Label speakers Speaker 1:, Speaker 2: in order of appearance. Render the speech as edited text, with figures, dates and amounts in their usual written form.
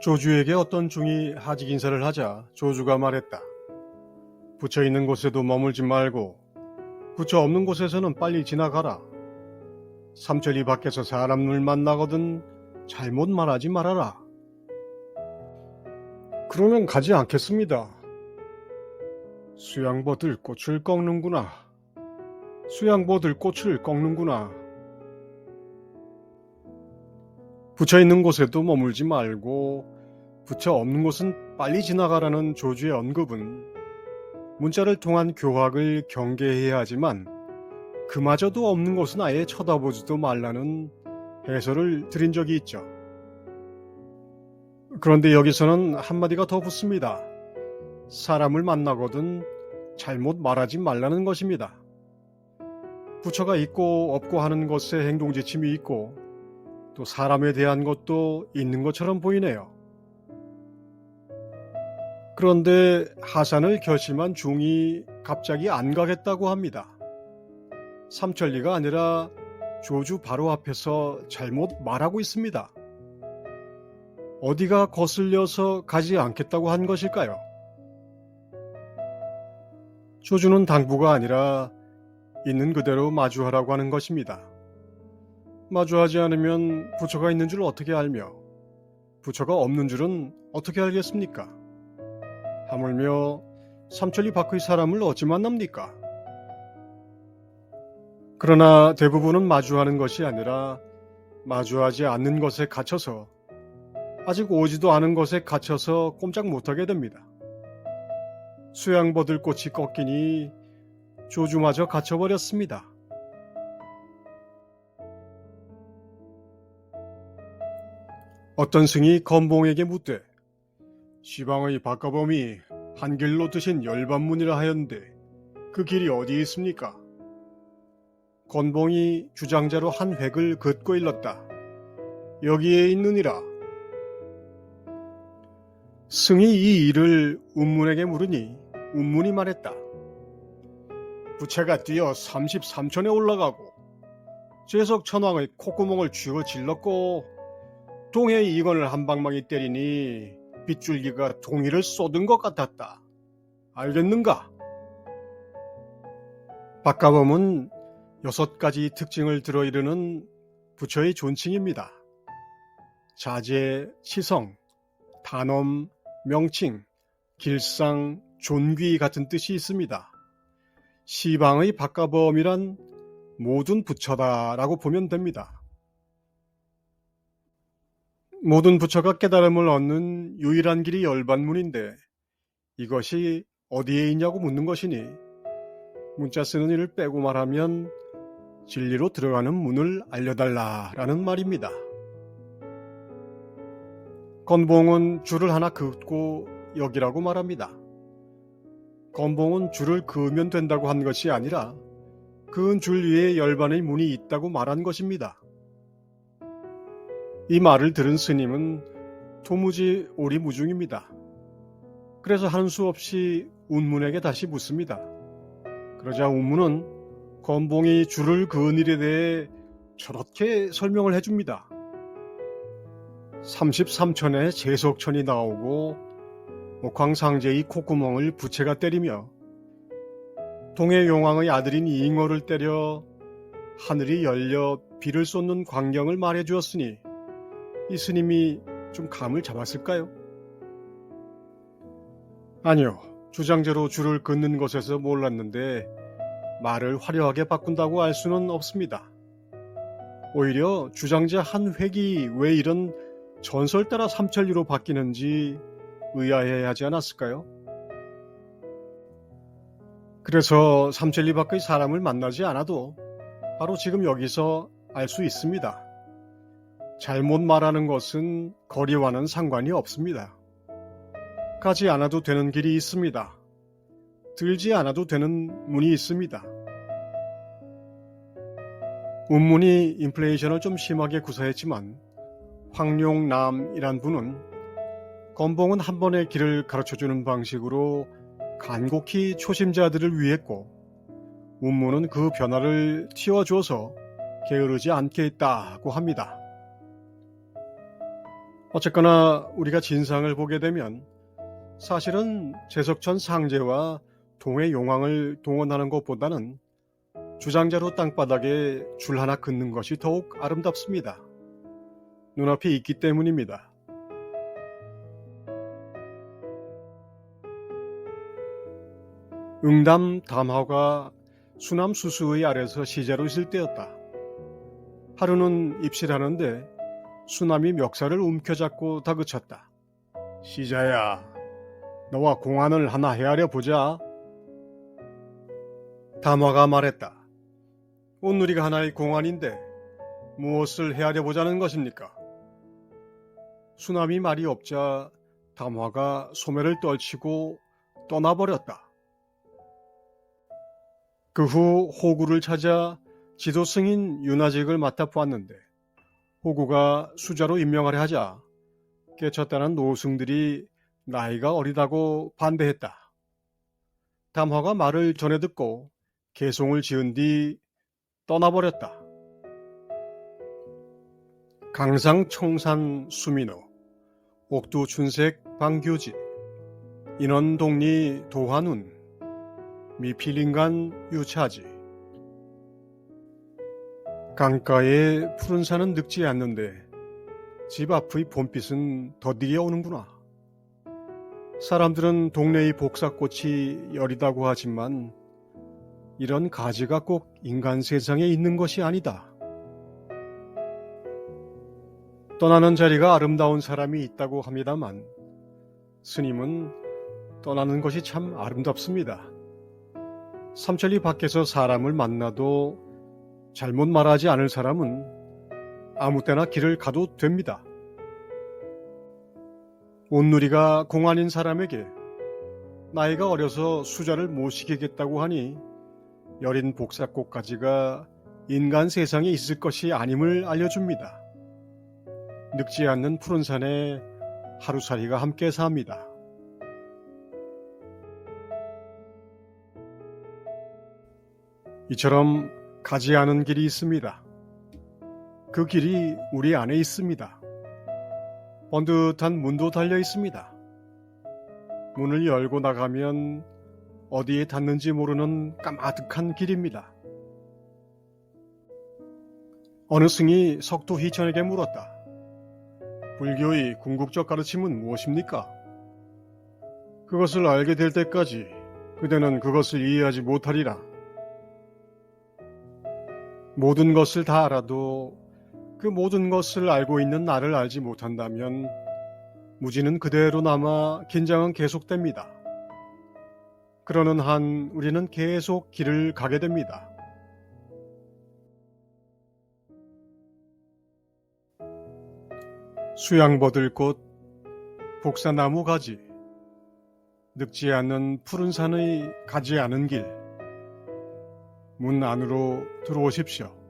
Speaker 1: 조주에게 어떤 중이 하직 인사를 하자 조주가 말했다. 부처 있는 곳에도 머물지 말고 부처 없는 곳에서는 빨리 지나가라. 삼천리 밖에서 사람을 만나거든 잘못 말하지 말아라. 그러면 가지 않겠습니다. 수양보들 꽃을 꺾는구나. 수양보들 꽃을 꺾는구나. 부처 있는 곳에도 머물지 말고 부처 없는 곳은 빨리 지나가라는 조주의 언급은 문자를 통한 교학을 경계해야 하지만 그마저도 없는 곳은 아예 쳐다보지도 말라는 해설을 드린 적이 있죠. 그런데 여기서는 한마디가 더 붙습니다. 사람을 만나거든 잘못 말하지 말라는 것입니다. 부처가 있고 없고 하는 것에 행동지침이 있고 또 사람에 대한 것도 있는 것처럼 보이네요. 그런데 하산을 결심한 중이 갑자기 안 가겠다고 합니다. 삼천리가 아니라 조주 바로 앞에서 잘못 말하고 있습니다. 어디가 거슬려서 가지 않겠다고 한 것일까요? 조주는 당부가 아니라 있는 그대로 마주하라고 하는 것입니다. 마주하지 않으면 부처가 있는 줄 어떻게 알며 부처가 없는 줄은 어떻게 알겠습니까? 하물며 삼천리 밖의 사람을 어찌 만납니까? 그러나 대부분은 마주하는 것이 아니라 마주하지 않는 것에 갇혀서 아직 오지도 않은 것에 갇혀서 꼼짝 못하게 됩니다. 수양보들 꽃이 꺾이니 조주마저 갇혀버렸습니다. 어떤 승이 건봉에게 묻되 시방의 박가범이 한 길로 드신 열반문이라 하였는데 그 길이 어디 있습니까? 건봉이 주장자로 한 획을 긋고 일렀다. 여기에 있느니라. 승이 이 일을 운문에게 물으니 운문이 말했다. 부채가 뛰어 33천에 올라가고 제석천왕의 콧구멍을 쥐어 질렀고 동해의 이건을 한 방망이 때리니 빗줄기가 동이를 쏟은 것 같았다. 알겠는가? 박가범은 6가지 특징을 들어이르는 부처의 존칭입니다. 자제, 치성, 단엄, 명칭, 길상, 존귀 같은 뜻이 있습니다. 시방의 박가범이란 모든 부처다라고 보면 됩니다. 모든 부처가 깨달음을 얻는 유일한 길이 열반문인데 이것이 어디에 있냐고 묻는 것이니 문자 쓰는 일을 빼고 말하면 진리로 들어가는 문을 알려달라라는 말입니다. 건봉은 줄을 하나 긋고 여기라고 말합니다. 건봉은 줄을 그으면 된다고 한 것이 아니라 그은 줄 위에 열반의 문이 있다고 말한 것입니다. 이 말을 들은 스님은 도무지 오리무중입니다. 그래서 하는 수 없이 운문에게 다시 묻습니다. 그러자 운문은 건봉이 줄을 그은 일에 대해 저렇게 설명을 해줍니다. 33천에 제석천이 나오고 옥황상제의 콧구멍을 부채가 때리며 동해용왕의 아들인 잉어를 때려 하늘이 열려 비를 쏟는 광경을 말해주었으니 이 스님이 좀 감을 잡았을까요? 아니요. 주장제로 줄을 긋는 것에서 몰랐는데 말을 화려하게 바꾼다고 알 수는 없습니다. 오히려 주장제 한 획이 왜 이런 전설 따라 삼천리로 바뀌는지 의아해야 하지 않았을까요? 그래서 삼천리 밖의 사람을 만나지 않아도 바로 지금 여기서 알 수 있습니다. 잘못 말하는 것은 거리와는 상관이 없습니다. 가지 않아도 되는 길이 있습니다. 들지 않아도 되는 문이 있습니다. 운문이 인플레이션을 좀 심하게 구사했지만 황룡남이란 분은 건봉은 한 번의 길을 가르쳐주는 방식으로 간곡히 초심자들을 위했고 운문은 그 변화를 틔워줘서 게으르지 않게 했다고 합니다. 어쨌거나 우리가 진상을 보게 되면 사실은 제석천 상제와 동해 용왕을 동원하는 것보다는 주장자로 땅바닥에 줄 하나 긋는 것이 더욱 아름답습니다. 눈앞에 있기 때문입니다. 응담 담화가 수남 수수의 아래서 시제로 있을 때였다. 하루는 입실하는데 수남이 멱살을 움켜잡고 다그쳤다. 시자야, 너와 공안을 하나 헤아려 보자. 담화가 말했다. 온누리가 하나의 공안인데 무엇을 헤아려 보자는 것입니까? 수남이 말이 없자 담화가 소매를 떨치고 떠나버렸다. 그 후 호구를 찾아 지도승인 윤화직을 맡아 보았는데 호구가 수자로 임명하려 하자 깨쳤다는 노승들이 나이가 어리다고 반대했다. 담화가 말을 전해 듣고 개송을 지은 뒤 떠나버렸다. 강상 청산 수민호, 옥두 춘색 방교지, 인원동리 도한운, 미필인간 유차지. 강가에 푸른 산은 늙지 않는데 집 앞의 봄빛은 더디게 오는구나. 사람들은 동네의 복사꽃이 여리다고 하지만 이런 가지가 꼭 인간 세상에 있는 것이 아니다. 떠나는 자리가 아름다운 사람이 있다고 합니다만 스님은 떠나는 것이 참 아름답습니다. 삼천리 밖에서 사람을 만나도 잘못 말하지 않을 사람은 아무 때나 길을 가도 됩니다. 온누리가 공안인 사람에게 나이가 어려서 수자를 못 시키겠다고 하니 여린 복사꽃가지가 인간 세상에 있을 것이 아님을 알려줍니다. 늙지 않는 푸른 산에 하루살이가 함께 삽니다. 이처럼 가지 않은 길이 있습니다. 그 길이 우리 안에 있습니다. 번듯한 문도 달려 있습니다. 문을 열고 나가면 어디에 닿는지 모르는 까마득한 길입니다. 어느 승이 석도 희천에게 물었다. 불교의 궁극적 가르침은 무엇입니까? 그것을 알게 될 때까지 그대는 그것을 이해하지 못하리라. 모든 것을 다 알아도 그 모든 것을 알고 있는 나를 알지 못한다면 무지는 그대로 남아 긴장은 계속됩니다. 그러는 한 우리는 계속 길을 가게 됩니다. 수양버들꽃, 복사나무 가지, 늙지 않는 푸른 산의 가지 않은 길, 문 안으로 들어오십시오.